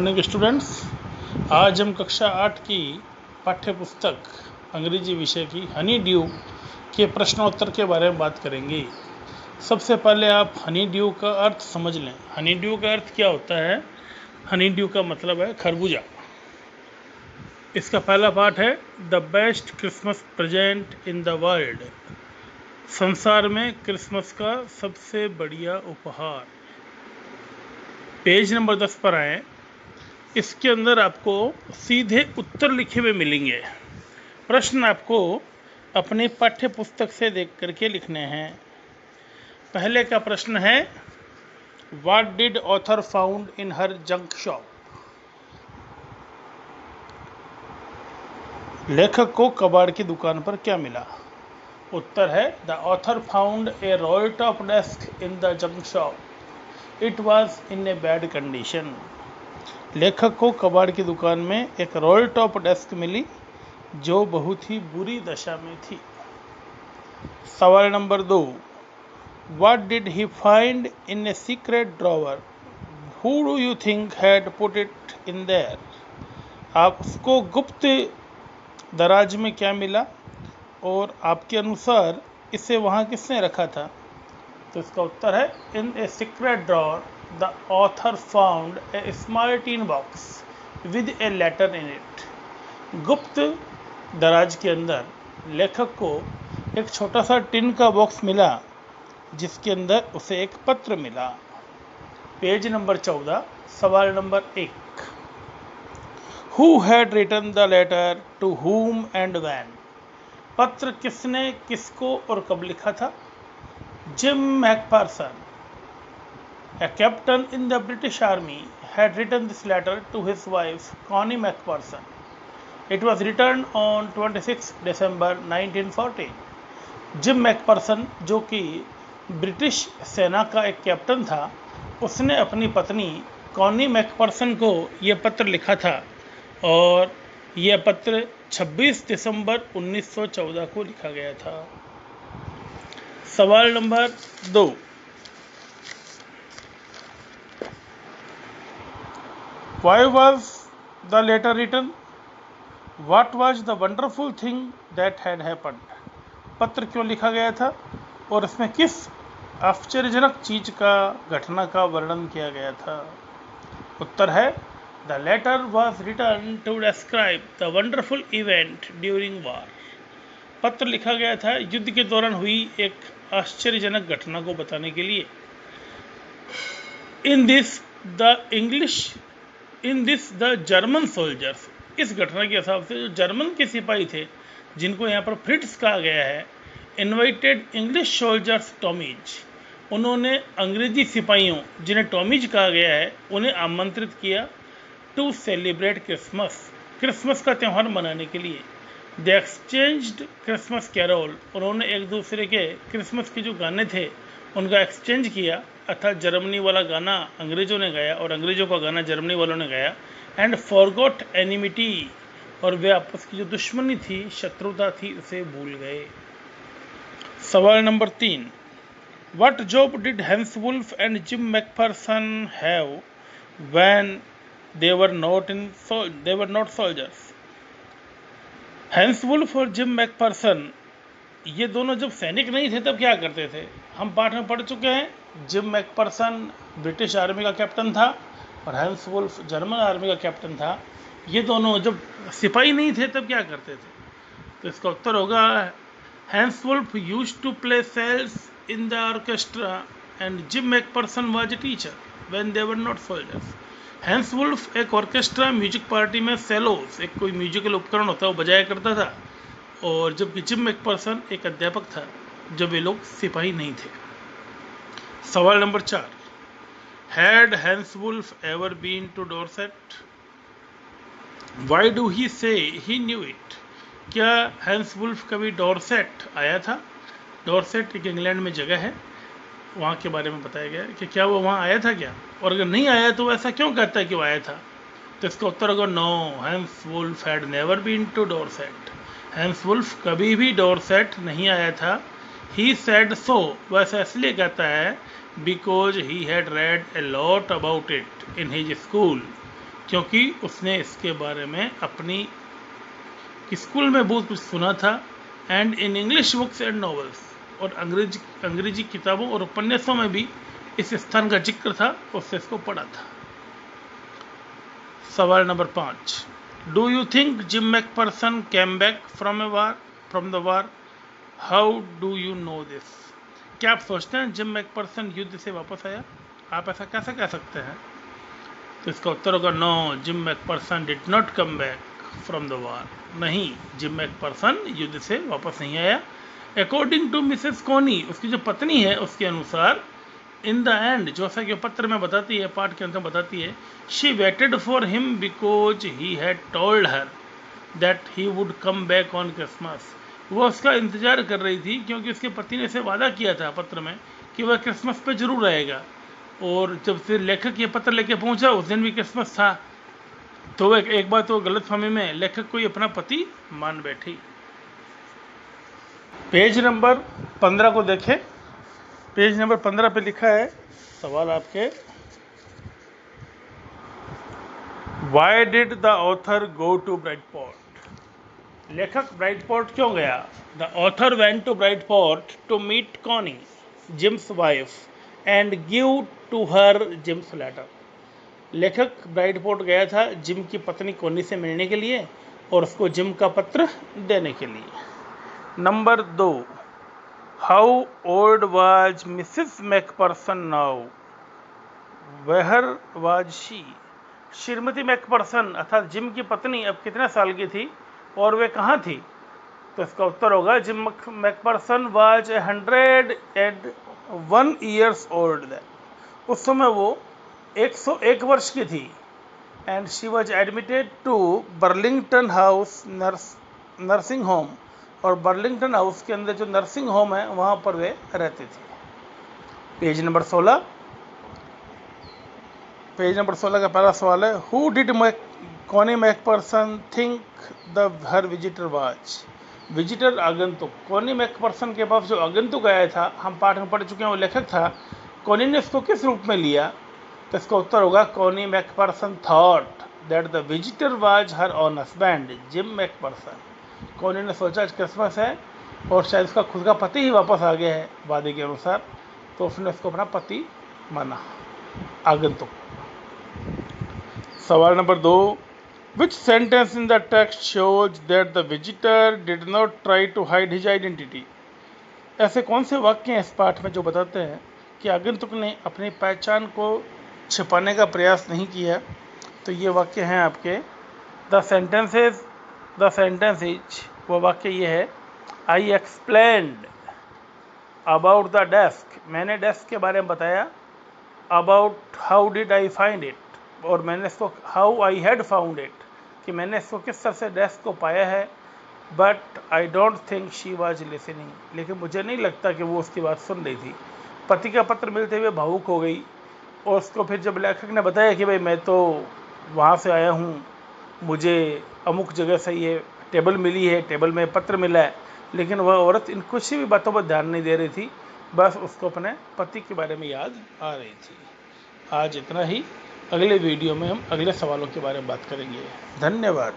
Morning students. आज हम कक्षा 8 की पाठ्य पुस्तक अंग्रेजी विषय की हनी ड्यू के प्रश्नोत्तर के बारे में बात करेंगे। सबसे पहले आप हनी ड्यू का अर्थ समझ लें। हनी ड्यू का अर्थ क्या होता है? हनी ड्यू का मतलब है खरबूजा। इसका पहला पाठ है the best Christmas present in the world. संसार में क्रिसमस का सबसे बढ़िया उपहार। पेज नंबर 10 पर आए। इसके अंदर आपको सीधे उत्तर लिखे हुए मिलेंगे। प्रश्न आपको अपनी पाठ्य पुस्तक से देख करके लिखने हैं। पहले का प्रश्न है what did author found in her junk shop. लेखक को कबाड़ की दुकान पर क्या मिला? उत्तर है the author found A royal top desk in the junk shop. It was in a bad condition. लेखक को कबाड़ की दुकान में एक रॉयल टॉप डेस्क मिली जो बहुत ही बुरी दशा में थी। सवाल number 2, what did he find in a secret drawer. Who do you think had put it in their. आपको गुप्त दराज में क्या मिला और आपके अनुसार इसे वहाँ किसने रखा था? तो इसका उत्तर है in a secret drawer the author found a small tin box with a letter in it. गुप्त दराज के अंदर लेखक को एक छोटा सा टिन का बॉक्स मिला जिसके अंदर उसे एक पत्र मिला। पेज नंबर 14, सवाल नंबर 1, who had written the letter to whom and when. पत्र किसने किसको और कब लिखा था? Jim McPherson, a captain in the British Army, had written this letter to his wife Connie Macpherson. It was written on 26 December 1914. Gym Macpherson जो कि British सेना का एक कैप्टन था, उसने अपनी पत्नी कॉनी मैकफर्सन को यह पत्र लिखा था और यह पत्र 26 दिसंबर 1914 को लिखा गया था। सवाल number 2, why was the letter written? What was the wonderful thing that had happened? पत्र क्यों लिखा गया था और इसमें किस आश्चर्यजनक चीज का घटना का वर्णन किया गया था? उत्तर है The letter was written to describe the wonderful event during war. पत्र लिखा गया था युद्ध के दौरान हुई एक आश्चर्यजनक घटना को बताने के लिए। In this the German soldiers, इस घटना के हिसाब से जो जर्मन के सिपाही थे जिनको यहाँ पर फ्रिट्स कहा गया है, इनवाइटेड इंग्लिश सोल्जर्स टॉमीज, उन्होंने अंग्रेजी सिपाहियों जिन्हें टॉमीज कहा गया है उन्हें आमंत्रित किया टू सेलिब्रेट क्रिसमस का त्यौहार मनाने के लिए। दे एक्सचेंज्ड क्रिसमस कैरोल, उन्होंने एक दूसरे के क्रिसमस के जो गाने थे उनका एक्सचेंज किया, अर्थात जर्मनी वाला गाना अंग्रेजों ने गाया और अंग्रेजों का गाना जर्मनी वालों ने गाया। एंड फॉरगॉट एनिमिटी, और वे आपस की जो दुश्मनी थी, शत्रुता थी, उसे भूल गए। सवाल नंबर 3, what job did Hans Wolf and Jim McPherson have when they were not soldiers. Hans Wolf और जिम मैकफर्सन ये दोनों जब सैनिक नहीं थे तब क्या करते थे? हम पाठ में पढ़ चुके हैं। जिम मैकफर्सन ब्रिटिश आर्मी का कैप्टन था और हैंस वुल्फ जर्मन आर्मी का कैप्टन था। ये दोनों जब सिपाही नहीं थे तब क्या करते थे? तो इसका उत्तर होगा Hans Wolf used to play cellos in the orchestra and Jim McPherson was a teacher when they were not soldiers. Hans Wolf एक ऑर्केस्ट्रा म्यूजिक पार्टी में सेलोस, एक कोई म्यूजिकल उपकरण होता है, वो बजाया करता था, और जबकि जिम मैकफर्सन एक अध्यापक था जब वे लोग सिपाही नहीं थे। सवाल number 4, had Hans Wolf ever been to Dorset. Why do he say he knew it. क्या हैंस वुल्फ कभी डॉर्सेट आया था? डॉर्सेट एक इंग्लैंड में जगह है, वहाँ के बारे में बताया गया कि क्या वो वहाँ आया था क्या, और अगर नहीं आया तो ऐसा क्यों कहता है कि वो आया था? तो इसका उत्तर होगा no, Hans Wolf had never been to Dorset. Hans Wolf कभी भी डॉर्सेट नहीं आया था। ही सेड सो, वैसा इसलिए कहता है because he had read a lot about it in his school, क्योंकि उसने इसके बारे में अपनी स्कूल में बहुत कुछ सुना था, and in English books and novels, और अंग्रेजी किताबों और उपन्यासों में भी इस स्थान का जिक्र था, उससे इसको पढ़ा था। सवाल number 5, do you think Jim McPherson came back from the war? How do you know this? क्या आप सोचते हैं जिम मैकपर्सन युद्ध से वापस आया? आप ऐसा कैसे कह सकते हैं? तो इसका उत्तर होगा no, Jim McPherson did not come back from the war. नहीं, जिम मैकपर्सन युद्ध से वापस नहीं आया। अकॉर्डिंग टू मिसेस कोनी, उसकी जो पत्नी है, उसके अनुसार इन द एंड, जैसा कि पत्र में बताती है, पाठ के अंत में बताती है, she waited for him because he had told her that he would come back on Christmas. वो उसका इंतजार कर रही थी क्योंकि उसके पति ने इसे वादा किया था पत्र में कि वह क्रिसमस पे जरूर आएगा, और जब फिर लेखक ये पत्र लेके पहुंचा, उस दिन भी क्रिसमस था, तो वह एक बार तो गलतफहमी में लेखक को ही अपना पति मान बैठी। पेज नंबर 15 को देखें। पेज नंबर 15 पे लिखा है सवाल आपके, why did the author go to Brightport? लेखक ब्राइटपोर्ट क्यों गया? The author went to Brightport to meet Connie, Jim's wife, and give to her Jim's letter. लेखक ब्राइटपोर्ट गया था जिम की पत्नी कॉनी से मिलने के लिए और उसको जिम का पत्र देने के लिए। Number 2, how old was Mrs McPherson now? Where was she? श्रीमती मैकपर्सन अर्थात जिम की पत्नी अब कितने साल की थी और वे कहाँ थी? तो इसका उत्तर होगा Jim McPherson was 101 years old. उस समय वो 101 वर्ष की थी। And she was admitted to Burlington House nursing home, और बर्लिंगटन हाउस के अंदर जो नर्सिंग होम है वहाँ पर वे रहते थे। पेज नंबर 16 का पहला सवाल है, who did Connie McPherson think the her visitor was? Visitor आगंतुक, कॉनी मैकपर्सन के पास जो आगंतुक आया था, हम पाठ में पढ़ चुके हैं, वो लेखक था। कॉनी ने इसको किस रूप में लिया? तो इसका उत्तर होगा Connie McPherson thought that the visitor was her own husband Jim McPherson. Connie ने सोचा क्रिसमस है और शायद उसका खुद का पति ही वापस आ गया है वादे के अनुसार, तो उसने उसको अपना पति माना, आगंतुक। सवाल number 2, which sentence in the text shows that the visitor did not try to hide his identity? ऐसे कौन से वाक्य हैं इस पाठ में जो बताते हैं कि आगंतुक ने अपनी पहचान को छिपाने का प्रयास नहीं किया? तो ये वाक्य हैं आपके, द सेंटेंस इज, वो वाक्य ये है, आई एक्सप्लेन्ड अबाउट द डेस्क, मैंने डेस्क के बारे में बताया, about how did I find it, और मैंने इसको how I had found it, कि मैंने इसको किस तरह से डेस्क को पाया है, but I don't think she was listening, लेकिन मुझे नहीं लगता कि वो उसकी बात सुन रही थी। पति का पत्र मिलते हुए भावुक हो गई, और उसको फिर जब लेखक ने बताया कि भाई मैं तो वहाँ से आया हूँ, मुझे अमुक जगह से ये टेबल मिली है, टेबल में पत्र मिला है, लेकिन वह औरत इन कुछ भी बातों पर ध्यान नहीं दे रही थी, बस उसको अपने पति के बारे में याद आ रही थी। आज इतना ही, अगले वीडियो में हम अगले सवालों के बारे में बात करेंगे। धन्यवाद।